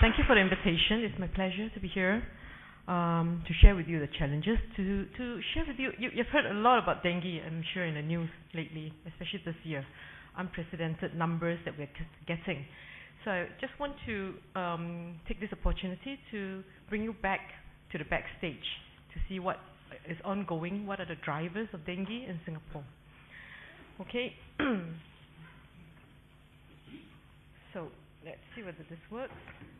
Thank you for the invitation. It's my pleasure to be here to share with you the challenges. To share with you, you've heard a lot about dengue, I'm sure, in the news lately, especially this year. Unprecedented numbers that we're getting. So I just want to take this opportunity to bring you back to the backstage to see what is ongoing, what are the drivers of dengue in Singapore. Okay. So let's see whether this works.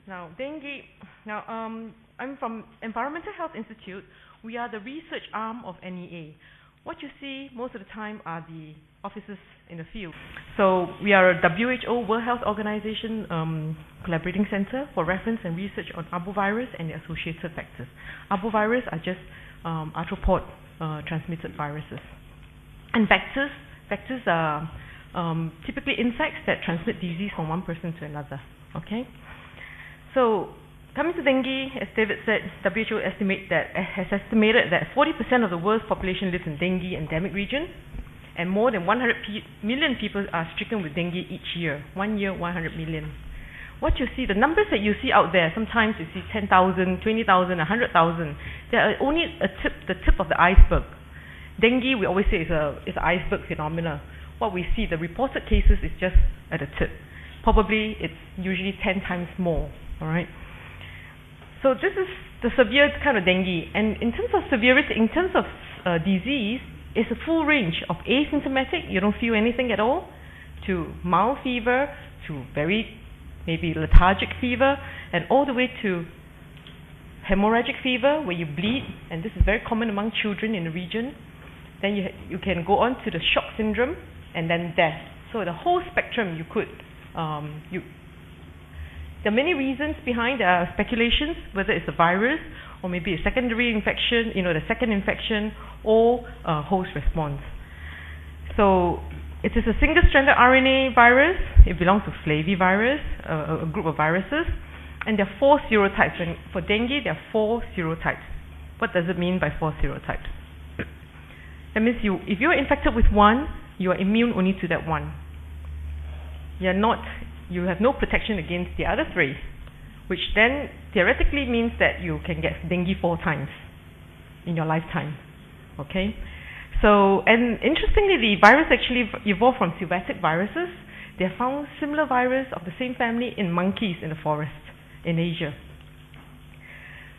Now, dengue. Now, I'm from Environmental Health Institute. We are the research arm of NEA. What you see most of the time are the officers in the field. So we are a WHO, World Health Organization collaborating center for reference and research on arbovirus and the associated factors. Arbovirus are just arthropod transmitted viruses. And vectors are typically insects that transmit disease from one person to another. Okay. So coming to dengue, as David said, WHO has estimated that 40% of the world's population lives in dengue endemic region, and more than 100 million people are stricken with dengue each year. 1 year, 100 million. What you see, the numbers that you see out there, sometimes you see 10,000, 20,000, 100,000. They are only the tip of the iceberg. Dengue, we always say, is an iceberg phenomena. What we see, the reported cases, is just at the tip. Probably it's usually 10 times more. All right. So this is the severe kind of dengue, and in terms of severity, in terms of disease, it's a full range of asymptomatic, you don't feel anything at all, to mild fever, to very maybe lethargic fever, and all the way to hemorrhagic fever, where you bleed, and this is very common among children in the region. Then you can go on to the shock syndrome, and then death. So the whole spectrum you could there are many reasons behind. There are speculations whether it's a virus or maybe a secondary infection, the second infection, or a host response. So it is a single-stranded RNA virus. It belongs to flavivirus, a group of viruses, and there are 4 serotypes. And for dengue, there are 4 serotypes. What does it mean by 4 serotypes? That means if you're infected with one, you are immune only to that one. You have no protection against the other 3, which then theoretically means that you can get dengue 4 times in your lifetime. Okay? So, and interestingly, the virus actually evolved from sylvatic viruses. They have found similar virus of the same family in monkeys in the forest in Asia.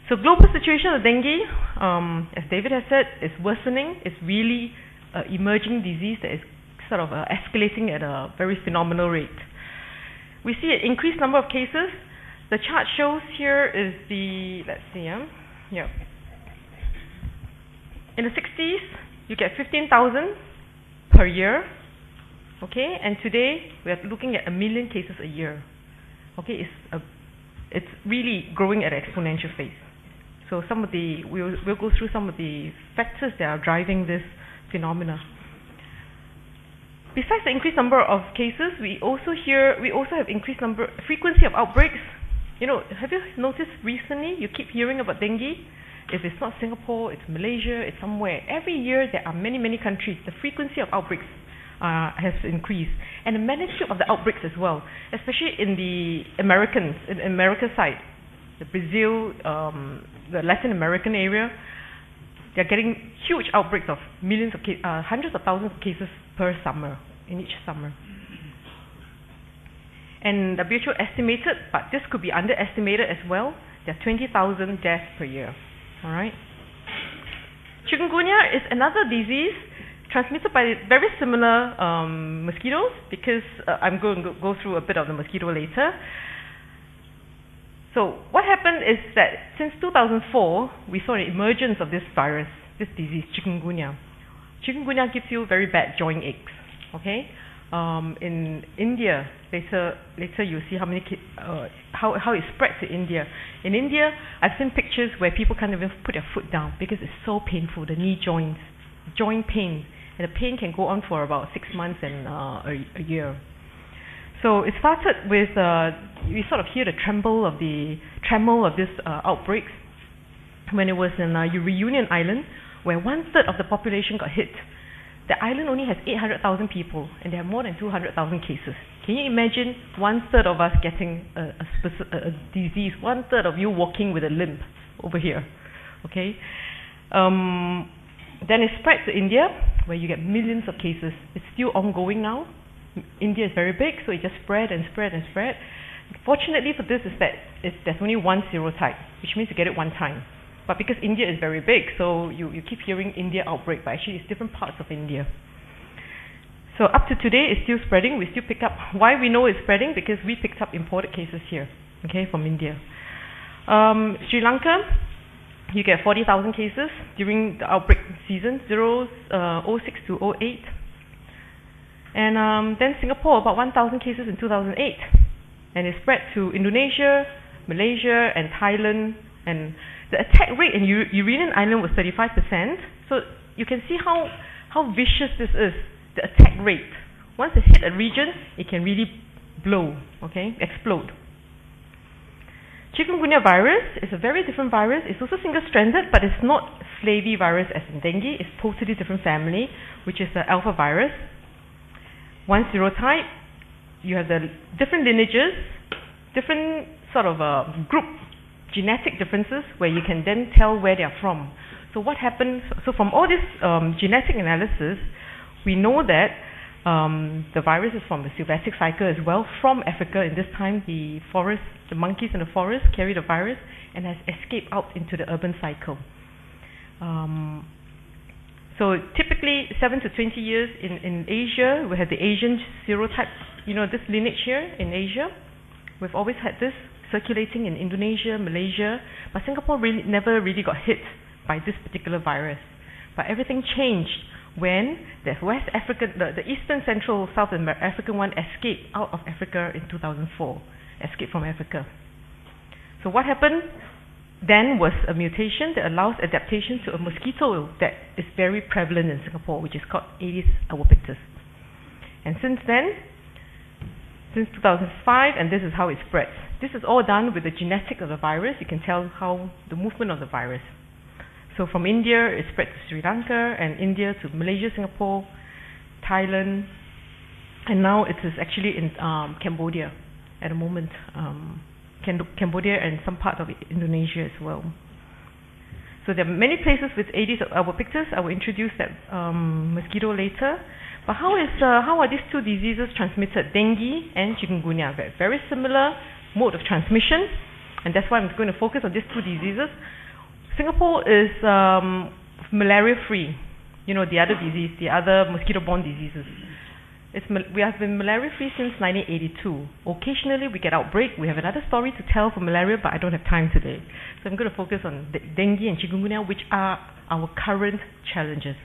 So, global situation of dengue, as David has said, is worsening. It's really an emerging disease that is sort of escalating at a very phenomenal rate. We see an increased number of cases. The chart shows here is the, let's see, yeah. In the 60s, you get 15,000 per year, okay? And today, we are looking at 1 million cases a year, okay? It's really growing at an exponential pace. So we'll go through some of the factors that are driving this phenomena. Besides the increased number of cases, we also have increased frequency of outbreaks. Have you noticed recently, you keep hearing about dengue? If it's not Singapore, it's Malaysia, it's somewhere. Every year there are many, many countries. The frequency of outbreaks has increased. And the magnitude of the outbreaks as well, especially in the America side, the Brazil, the Latin American area. They're getting huge outbreaks of millions of hundreds of thousands of cases per summer, in each summer. And WHO estimated, but this could be underestimated as well, there are 20,000 deaths per year. All right. Chikungunya is another disease transmitted by very similar mosquitoes, because I'm going to go through a bit of the mosquito later. So what happened is that since 2004, we saw an emergence of this virus, this disease, chikungunya. Chikungunya gives you very bad joint aches. Okay, in India, later you'll see how it spread to India. In India, I've seen pictures where people can't even put their foot down because it's so painful. The knee joints, joint pain, and the pain can go on for about 6 months and a year. So it started with we sort of hear the tremble of this outbreaks when it was in Reunion Island, where 1/3 of the population got hit The island only has 800,000 people, and they have more than 200,000 cases. Can you imagine 1/3 of us getting a disease, 1/3 of you walking with a limp over here, okay? Then it spread to India, where you get millions of cases. It's still ongoing now. India is very big, so it just spread and spread and spread. Fortunately for this is that there's only one serotype, which means you get it one time. But because India is very big, so you keep hearing India outbreak, but actually it's different parts of India. So up to today, it's still spreading. We still pick up. Why we know it's spreading? Because we picked up imported cases here, okay, from India. Sri Lanka, you get 40,000 cases during the outbreak season, 06 to 08. And then Singapore, about 1,000 cases in 2008. And it spread to Indonesia, Malaysia, and Thailand. And the attack rate in Uranian Island was 35%. So you can see how vicious this is, the attack rate. Once it hit a region, it can really blow, okay, explode. Chikungunya virus is a very different virus. It's also single-stranded, but it's not flavivirus as in dengue. It's totally different family, which is the alpha virus. One serotype, you have the different lineages, different sort of group genetic differences where you can then tell where they are from. So what happens, so from all this genetic analysis, we know that the virus is from the Sylvestic cycle as well, from Africa. In this time, the monkeys in the forest carry the virus and has escaped out into the urban cycle. So typically 7 to 20 years in Asia, we have the Asian serotype, you know, this lineage here in Asia. We've always had this circulating in Indonesia, Malaysia, but Singapore never really got hit by this particular virus. But everything changed when the West African, the Eastern, Central, South African one escaped out of Africa in 2004, escaped from Africa. So what happened then was a mutation that allows adaptation to a mosquito that is very prevalent in Singapore, which is called Aedes albopictus. And since then, since 2005, and this is how it spreads. This is all done with the genetic of the virus. You can tell how the movement of the virus. So from India, it spread to Sri Lanka, and India to Malaysia, Singapore, Thailand, and now it is actually in Cambodia at the moment. Cambodia and some part of Indonesia as well. So there are many places with Aedes albopictus. I will introduce that mosquito later. But how are these two diseases transmitted? Dengue and chikungunya, very similar mode of transmission, and that's why I'm going to focus on these two diseases. Singapore is malaria-free. You know, the other disease, the other mosquito-borne diseases. We have been malaria-free since 1982. Occasionally we get outbreak. We have another story to tell for malaria, but I don't have time today. So I'm going to focus on dengue and chikungunya, which are our current challenges.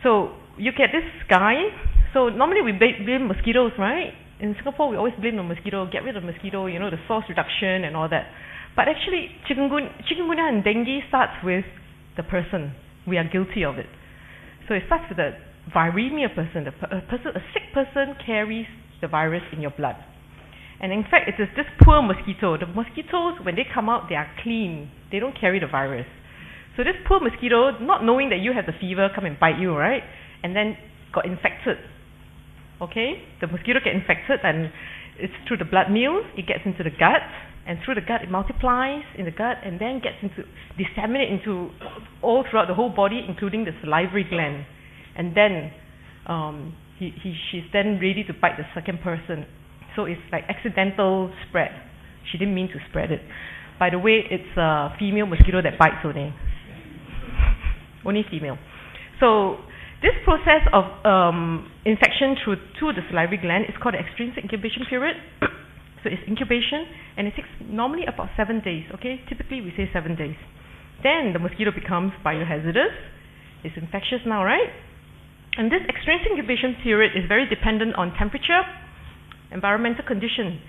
So you get this guy. So normally we blame mosquitoes, right? In Singapore, we always blame the mosquito, get rid of the mosquito, you know, the source reduction and all that. But actually, chikungunya and dengue starts with the person. We are guilty of it. So it starts with the viremia person. A sick person carries the virus in your blood. And in fact, it is this poor mosquito. The mosquitoes, when they come out, they are clean. They don't carry the virus. So this poor mosquito, not knowing that you have the fever, come and bite you, right? And then got infected. Okay? The mosquito gets infected, and it's through the blood meal, it gets into the gut, and through the gut it multiplies in the gut and then gets disseminate into all throughout the whole body, including the salivary gland. And then she's then ready to bite the second person. So it's like accidental spread. She didn't mean to spread it. By the way, it's a female mosquito that bites only. Only female. So this process of infection through the salivary gland is called the extrinsic incubation period. So it's incubation, and it takes normally about 7 days. Okay, typically we say 7 days. Then the mosquito becomes biohazardous. It's infectious now, right? And this extrinsic incubation period is very dependent on temperature, environmental condition.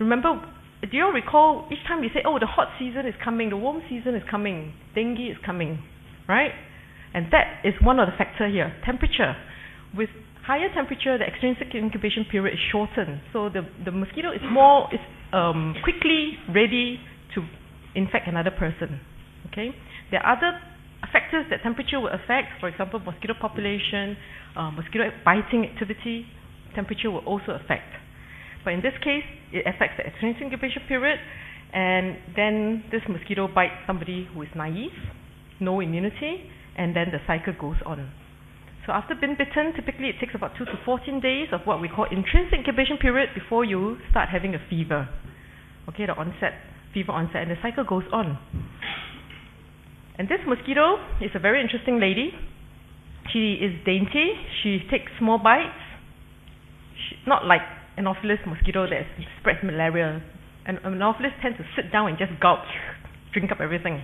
Remember, do you all recall each time we say, oh, the hot season is coming, the warm season is coming, dengue is coming, right? And that is one of the factors here, temperature. With higher temperature, the extrinsic incubation period is shortened. So the mosquito is quickly ready to infect another person. Okay? There are other factors that temperature will affect, for example, mosquito population, mosquito biting activity, temperature will also affect. But in this case, it affects the extrinsic incubation period, and then this mosquito bites somebody who is naive, no immunity, and then the cycle goes on. So after being bitten, typically it takes about 2 to 14 days of what we call intrinsic incubation period before you start having a fever. Okay, the fever onset, and the cycle goes on. And this mosquito is a very interesting lady. She is dainty. She takes small bites. Not like Anopheles mosquito that spreads malaria. And Anopheles tend to sit down and just gulp, drink up everything.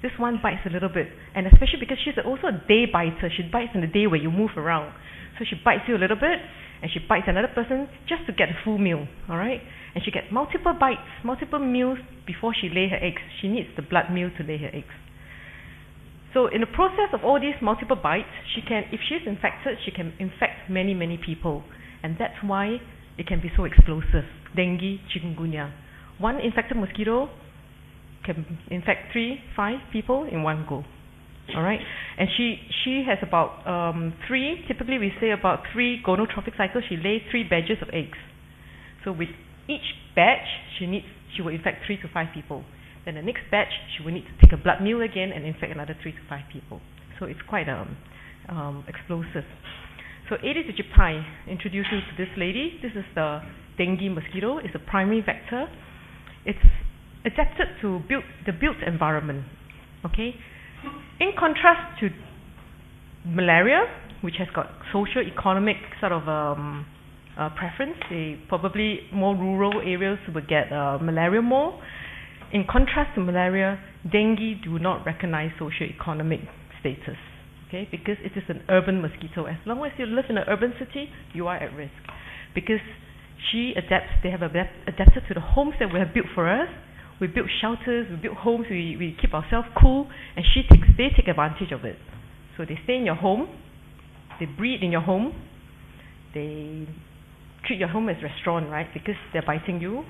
This one bites a little bit, and especially because she's also a day biter. She bites in the day where you move around. So she bites you a little bit, and she bites another person just to get a full meal, all right? And she gets multiple bites, multiple meals before she lays her eggs. She needs the blood meal to lay her eggs. So in the process of all these multiple bites, if she's infected, she can infect many, many people. And that's why it can be so explosive. Dengue, chikungunya. One infected mosquito can infect 3, 5 people in one go. All right? And she has about 3, typically we say about 3 gonotrophic cycles. She lays 3 batches of eggs. So with each batch, she will infect 3 to 5 people. Then the next batch, she will need to take a blood meal again and infect another 3 to 5 people. So it's quite explosive. So Aedes aegypti introduces this lady. This is the dengue mosquito. It's a primary vector. It's adapted to the built environment. Okay. In contrast to malaria, which has got socio-economic sort of preference, probably more rural areas will get malaria more. In contrast to malaria, dengue do not recognize socio-economic status, okay? Because it is an urban mosquito. As long as you live in an urban city, you are at risk. Because they have adapted to the homes that we have built for us. We build shelters, we build homes, we keep ourselves cool, and they take advantage of it. So they stay in your home, they breed in your home, they treat your home as a restaurant, right? Because they're biting you.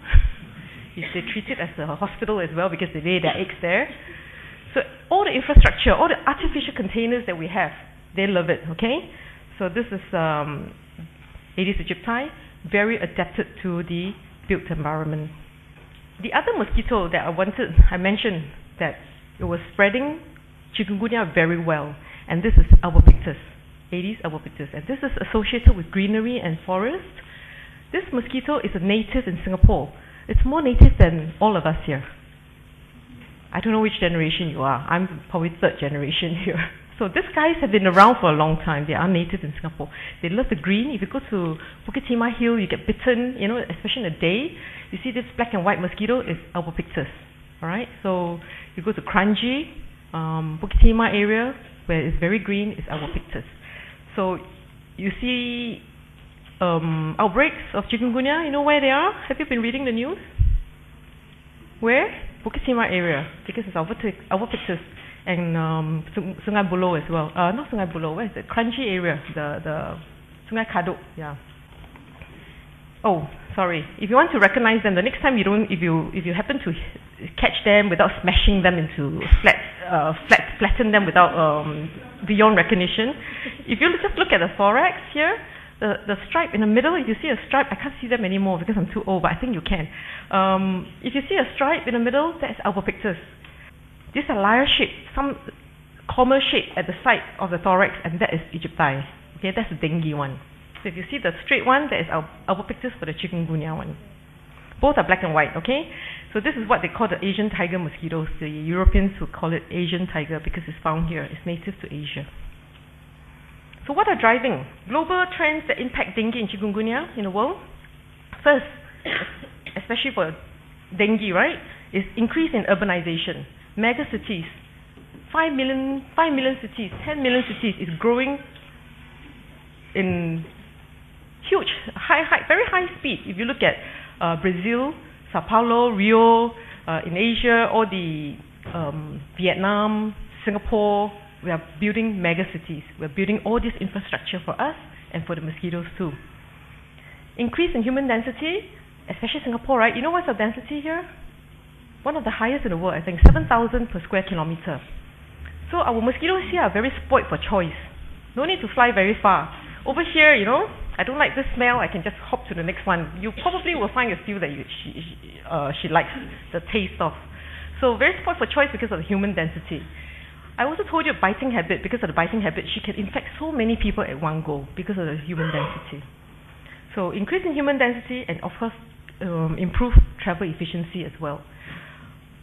They treat it as a hospital as well because they lay their eggs there. So all the infrastructure, all the artificial containers that we have, they love it, okay? So this is Aedes aegypti, very adapted to the built environment. The other mosquito that I mentioned that it was spreading chikungunya very well, and this is albopictus, Aedes albopictus, and this is associated with greenery and forest. This mosquito is a native in Singapore. It's more native than all of us here. I don't know which generation you are. I'm probably 3rd generation here. So these guys have been around for a long time. They are native in Singapore. They love the green. If you go to Bukit Timah Hill, you get bitten, especially in the day. You see this black and white mosquito is albopictus. All right? So you go to Kranji, Bukit Timah area, where it's very green, is albopictus. So you see outbreaks of chikungunya, you know where they are? Have you been reading the news? Where? Bukit Timah area, because it's albopictus, and Sungai Buloh as well. Not Sungai Buloh, where is it? Kranji area, the Sungai Kadut, yeah. Oh, sorry. If you want to recognize them, the next time if you happen to catch them without smashing them into flatten them without beyond recognition, if you just look at the thorax here, the stripe in the middle, if you see a stripe, I can't see them anymore because I'm too old, but I think you can. If you see a stripe in the middle, that's albopictus. These are lyre shape, some comma shape at the side of the thorax, and that is aegypti. Okay, that's the dengue one. So if you see the straight one, that is albopictus for the chikungunya one. Both are black and white, okay? So this is what they call the Asian tiger mosquitoes. The Europeans would call it Asian tiger because it's found here. It's native to Asia. So what are driving global trends that impact dengue and chikungunya in the world? First, especially for dengue, right, is increase in urbanization. Mega cities, 5 million cities, 10 million cities is growing in huge, very high speed. If you look at Brazil, Sao Paulo, Rio, in Asia, all the Vietnam, Singapore, we are building mega cities. We're building all this infrastructure for us and for the mosquitoes too. Increase in human density, especially Singapore, right? You know what's our density here? One of the highest in the world, I think, 7,000 per square kilometer. So our mosquitoes here are very spoiled for choice. No need to fly very far. Over here, you know, I don't like this smell, I can just hop to the next one. You probably will find a few that she likes the taste of. So very spoiled for choice because of the human density. I also told you biting habit. Because of the biting habit, she can infect so many people at one go because of the human density. So increase in human density and of course improve travel efficiency as well.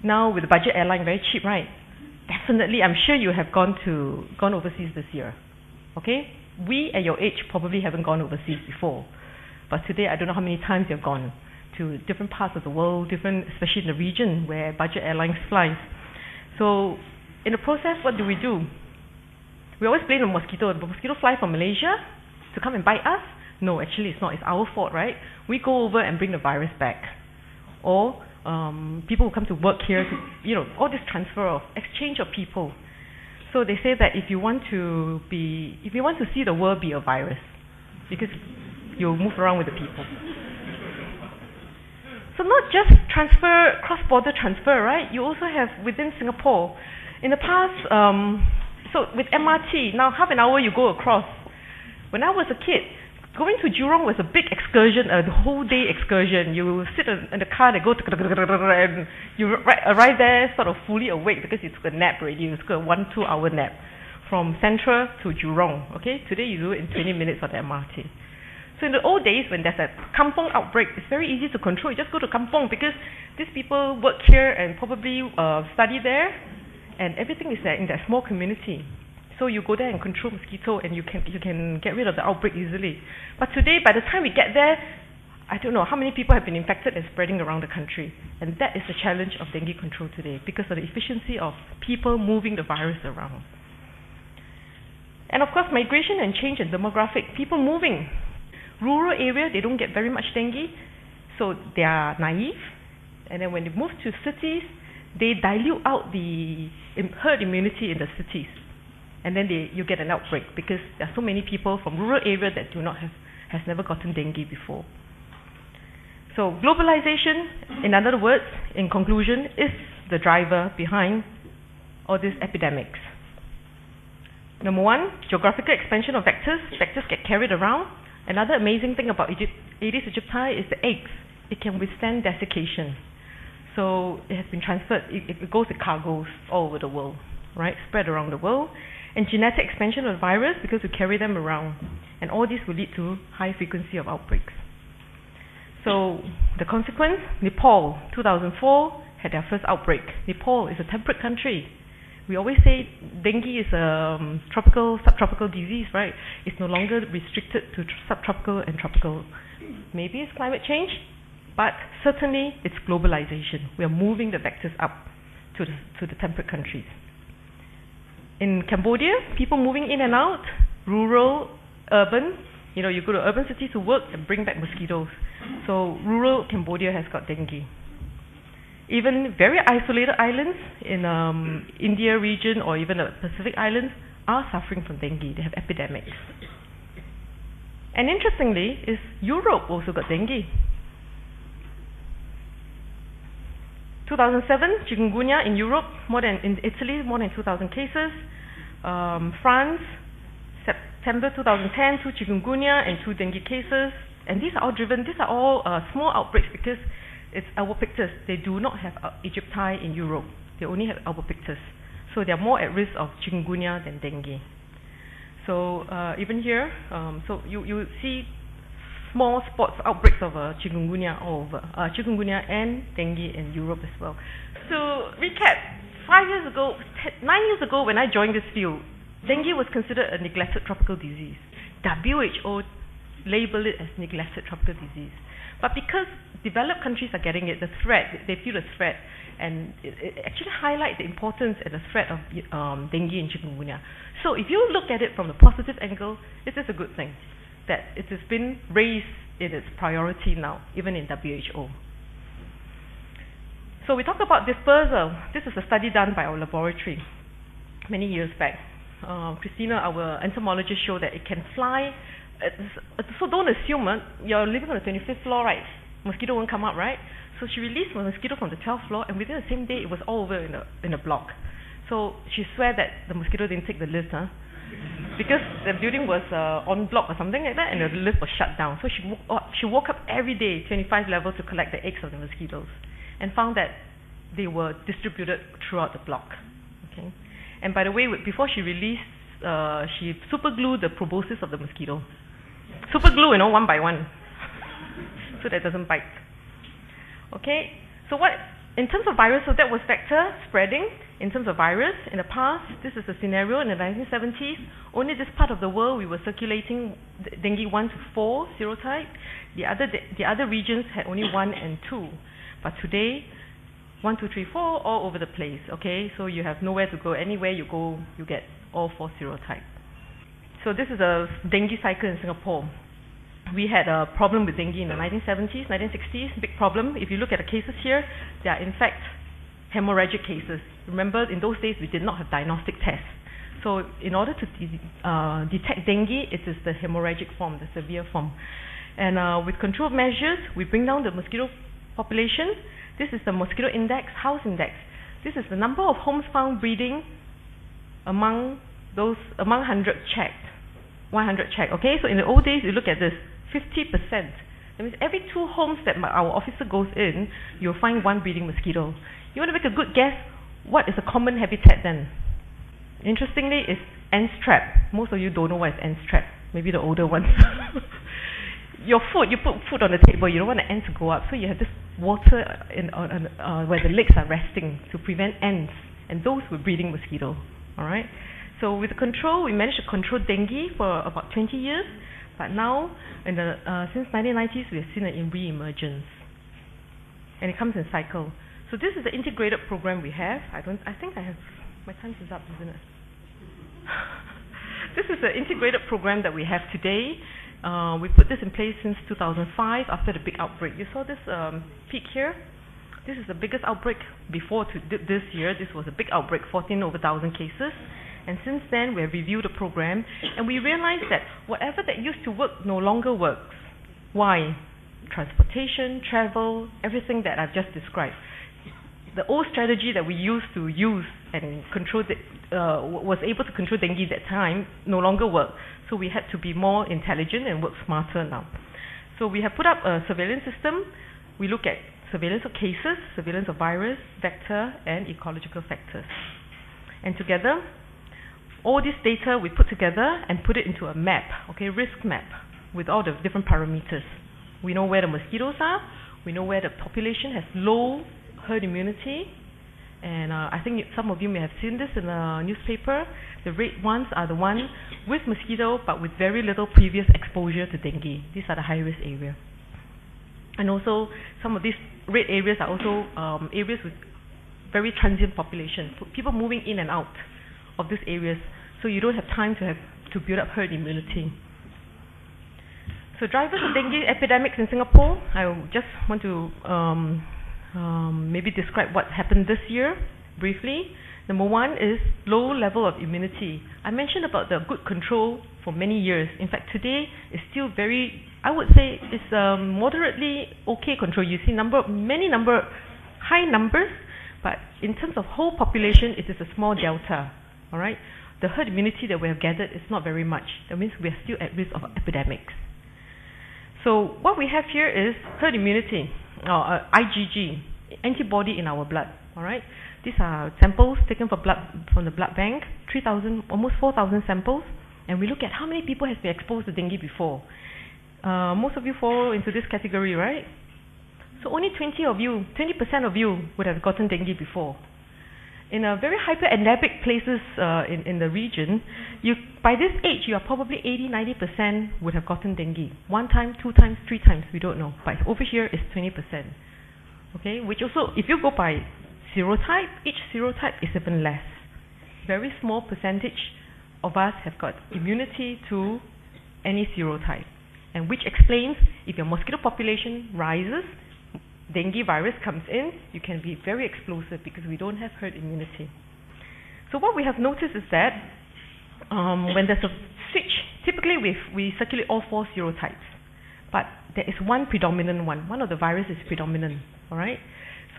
Now with the budget airline, very cheap, right? Definitely, I'm sure you have gone overseas this year. Okay? We at your age probably haven't gone overseas before. But today, I don't know how many times you've gone to different parts of the world, especially in the region where budget airlines flies. So in the process, what do? We always blame the mosquito. The mosquito fly from Malaysia to come and bite us? No, actually it's not. It's our fault, right? We go over and bring the virus back. Or people who come to work here, all this transfer of exchange of people. So they say that if you want to see the world be a virus, because you move around with the people. So not just cross-border transfer, right? You also have within Singapore. In the past, so with MRT, now half an hour you go across. When I was a kid, going to Jurong was a big excursion, a whole day excursion. You sit in the car, they go and you arrive there sort of fully awake because you took a nap already. You took a 1-2 hour nap from Central to Jurong. Okay, today you do it in 20 minutes on the MRT. So in the old days, when there's a kampong outbreak, it's very easy to control. You just go to kampong because these people work here and probably study there, and everything is there in that small community. So you go there and control mosquito, and you can get rid of the outbreak easily. But today, by the time we get there, I don't know how many people have been infected and spreading around the country. And that is the challenge of dengue control today because of the efficiency of people moving the virus around. And of course, migration and change in demographic, people moving. Rural area, they don't get very much dengue, so they are naive. And then when they move to cities, they dilute out the herd immunity in the cities. And then you get an outbreak because there are so many people from rural area that has never gotten dengue before. So globalization, in other words, in conclusion, is the driver behind all these epidemics. Number one, geographical expansion of vectors. Vectors get carried around. Another amazing thing about Aedes aegypti is the eggs. It can withstand desiccation. So it has been transferred, it goes in cargoes all over the world, right? Spread around the world. And genetic expansion of the virus because we carry them around. And all this will lead to high frequency of outbreaks. So the consequence, Nepal, 2004, had their first outbreak. Nepal is a temperate country. We always say dengue is a subtropical disease, right? It's no longer restricted to subtropical and tropical. Maybe it's climate change, but certainly it's globalization. We are moving the vectors up to the temperate countries. In Cambodia, people moving in and out, rural, urban. You go to urban cities to work and bring back mosquitoes. So rural Cambodia has got dengue. Even very isolated islands in India region or even the Pacific Islands are suffering from dengue. They have epidemics. And interestingly, is Europe also got dengue. 2007, chikungunya in Europe, in Italy, more than 2,000 cases. France, September 2010, 2 chikungunya and 2 dengue cases. And these are all small outbreaks because it's albopictus. They do not have aegypti in Europe. They only have albopictus. So they are more at risk of chikungunya than dengue. So even here, so you see small spots, outbreaks of chikungunya all over. Chikungunya and dengue in Europe as well. So recap, 9 years ago when I joined this field, dengue was considered a neglected tropical disease. WHO labeled it as neglected tropical disease. But because developed countries are getting it, they feel the threat, and it actually highlights the importance and the threat of dengue and chikungunya. So if you look at it from the positive angle, this is a good thing, that it has been raised in its priority now, even in WHO. So we talk about dispersal. This is a study done by our laboratory many years back. Christina, our entomologist, showed that it can fly. So don't assume you're living on the 25th floor, right? Mosquito won't come up, right? So she released a mosquito from the 12th floor, and within the same day, it was all over in a block. So she swear that the mosquito didn't take the lift, because the building was en bloc or something like that, and the lift was shut down. So she woke up every day, 25 levels, to collect the eggs of the mosquitoes, and found that they were distributed throughout the block. Okay, and by the way, before she released, she super glued the proboscis of the mosquito. Super glue, one by one, so that it doesn't bite. Okay, so what in terms of virus? So that was vector spreading. In terms of virus, in the past, this is a scenario in the 1970s. Only this part of the world we were circulating dengue 1 to 4 serotype. The other regions had only 1 and 2. But today, 1, 2, 3, 4, all over the place. Okay, so you have nowhere to go. Anywhere you go, you get all 4 serotypes. So this is a dengue cycle in Singapore. We had a problem with dengue in the 1970s, 1960s, big problem. If you look at the cases here, they are in fact hemorrhagic cases. Remember, in those days, we did not have diagnostic tests. So in order to detect dengue, it is the hemorrhagic form, the severe form. And with control measures, we bring down the mosquito population. This is the mosquito index, house index. This is the number of homes found breeding among 100 checked. 100 checked, okay? So in the old days, you look at this, 50%. That means every 2 homes that our officer goes in, you'll find 1 breeding mosquito. You want to make a good guess, what is a common habitat then? Interestingly, it's ants trap. Most of you don't know what is ants trap. Maybe the older ones. Your food, you put food on the table, you don't want the ants to go up, so you have this water where the legs are resting to prevent ants, and those were breeding mosquito. All right. So with the control, we managed to control dengue for about 20 years, but now, since 1990s, we have seen a re-emergence, and it comes in cycle. So this is the integrated program we have. I think I have, my time is up, isn't it? This is the integrated program that we have today. We put this in place since 2005 after the big outbreak. You saw this peak here? This is the biggest outbreak before this year. This was a big outbreak, 14 over 1,000 cases. And since then, we have reviewed the program, and we realized that whatever that used to work no longer works. Why? Transportation, travel, everything that I've just described. The old strategy that we used to use and control was able to control dengue at that time no longer work. So we had to be more intelligent and work smarter now. So we have put up a surveillance system. We look at surveillance of cases, surveillance of virus, vector, and ecological factors. And together, all this data we put together and put it into a map, okay, risk map, with all the different parameters. We know where the mosquitoes are. We know where the population has low herd immunity, and I think some of you may have seen this in the newspaper. The red ones are the ones with mosquito but with very little previous exposure to dengue. These are the high-risk area. And also, some of these red areas are also areas with very transient population, people moving in and out of these areas, so you don't have time to build up herd immunity. So drivers of dengue epidemics in Singapore, I just want to maybe describe what happened this year briefly. Number one is low level of immunity. I mentioned about the good control for many years. In fact, today is still very, I would say it's moderately okay control. You see high numbers, but in terms of whole population, it is a small delta. All right, the herd immunity that we have gathered is not very much. That means we are still at risk of epidemics. So what we have here is herd immunity, or IgG, antibody in our blood. All right, these are samples taken from the blood bank, 3,000, almost 4,000 samples, and we look at how many people have been exposed to dengue before. Most of you fall into this category, right? So only 20% of you would have gotten dengue before. In a very hyper-endemic places in the region, by this age, you are probably 80-90% would have gotten dengue. 1 time, 2 times, 3 times, we don't know. But over here is 20%. Okay, which also, if you go by serotype, each serotype is even less. Very small percentage of us have got immunity to any serotype. And which explains, if your mosquito population rises, dengue virus comes in, you can be very explosive because we don't have herd immunity. So what we have noticed is that when there's a switch, typically we circulate all 4 serotypes, but there is one predominant one. One of the viruses is predominant, all right?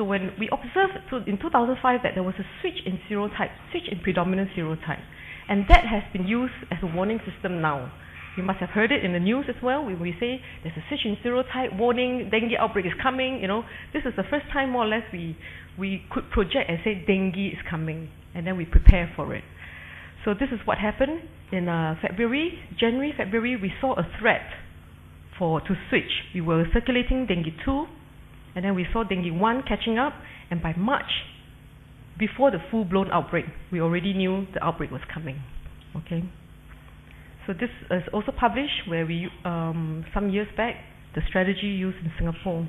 So when we observed in 2005 that there was a switch in serotype, switch in predominant serotype, and that has been used as a warning system now. You must have heard it in the news as well. When we say there's a switch in serotype, warning, dengue outbreak is coming. This is the first time more or less we could project and say dengue is coming, and then we prepare for it. So this is what happened in January, February. We saw a threat to switch. We were circulating dengue 2, and then we saw dengue 1 catching up, and by March, before the full-blown outbreak, we already knew the outbreak was coming. Okay. So this is also published where we, some years back, the strategy used in Singapore.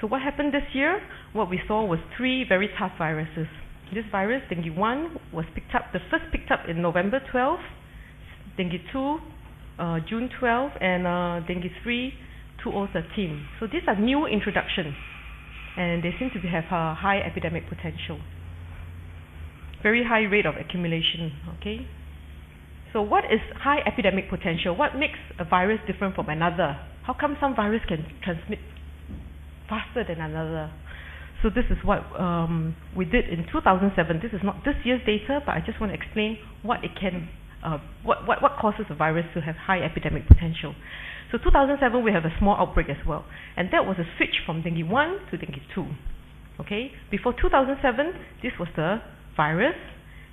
So what happened this year? What we saw was 3 very tough viruses. This virus, dengue 1, was the first picked up in November 12, dengue 2, June 12, and dengue 3, 2013. So these are new introductions, and they seem to have a high epidemic potential. Very high rate of accumulation, okay? So what is high epidemic potential? What makes a virus different from another? How come some virus can transmit faster than another? So this is what we did in 2007. This is not this year's data, but I just want to explain what it can, what causes a virus to have high epidemic potential. So 2007 we have a small outbreak as well, and that was a switch from dengue 1 to dengue 2. Okay, before 2007, this was the virus,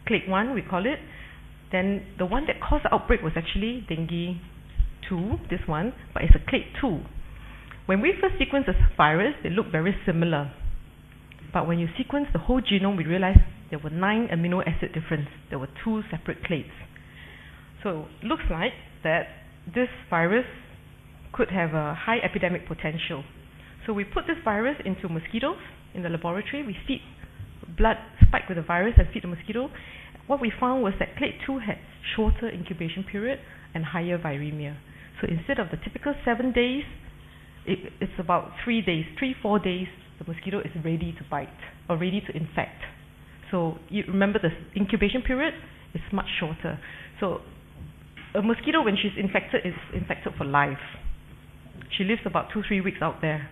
clade 1 we call it. Then the one that caused the outbreak was actually dengue 2, this one, but it's a clade 2. When we first sequenced the virus, they looked very similar. But when you sequence the whole genome, we realized there were 9 amino acid difference. There were 2 separate clades. So it looks like that this virus could have a high epidemic potential. So we put this virus into mosquitoes in the laboratory. We feed blood spiked with the virus and feed the mosquito. What we found was that clade 2 had shorter incubation period and higher viremia. So instead of the typical 7 days, it's about 3 days, 3-4 days, the mosquito is ready to bite or ready to infect. So you remember the incubation period is much shorter. So a mosquito, when she's infected, is infected for life. She lives about 2-3 weeks out there.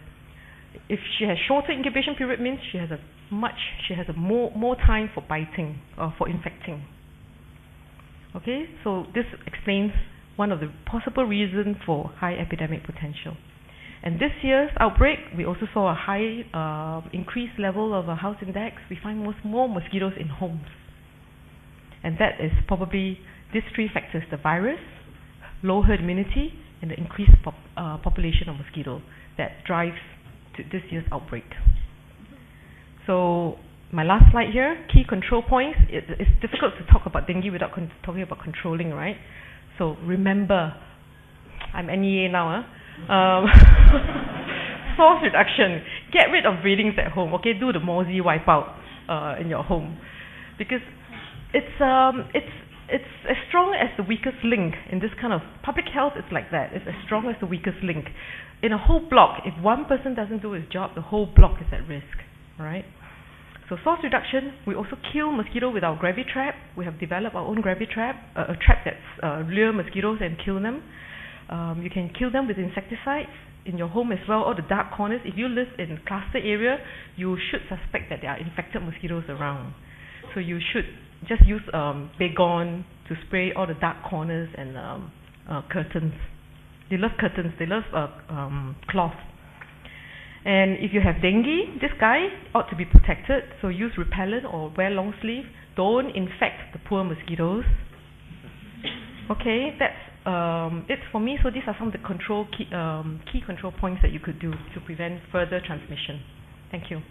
If she has shorter incubation period, means she has more time for biting or for infecting. Okay, so this explains one of the possible reasons for high epidemic potential. And this year's outbreak, we also saw a high increased level of a house index. We find more mosquitoes in homes. And that is probably these 3 factors: the virus, low herd immunity, and the increased population of mosquitoes that drives to this year's outbreak. So my last slide here, key control points. It's difficult to talk about dengue without talking about controlling, right? So remember, I'm NEA now. Source reduction. Get rid of breedings at home. Okay, do the Mosey wipeout in your home, because it's as strong as the weakest link in this kind of public health. It's like that. It's as strong as the weakest link in a whole block. If one person doesn't do his job, the whole block is at risk. All right. So source reduction. We also kill mosquito with our gravity trap. We have developed our own gravity trap, a trap that's lure mosquitoes and kill them. You can kill them with insecticides in your home as well, or the dark corners. If you live in a cluster area, you should suspect that there are infected mosquitoes around. So you should just use Baygon to spray all the dark corners and curtains. They love curtains, they love cloth. And if you have dengue, this guy ought to be protected, so use repellent or wear long sleeve. Don't infect the poor mosquitoes. Okay, that's it for me. So these are some of the key control points that you could do to prevent further transmission. Thank you.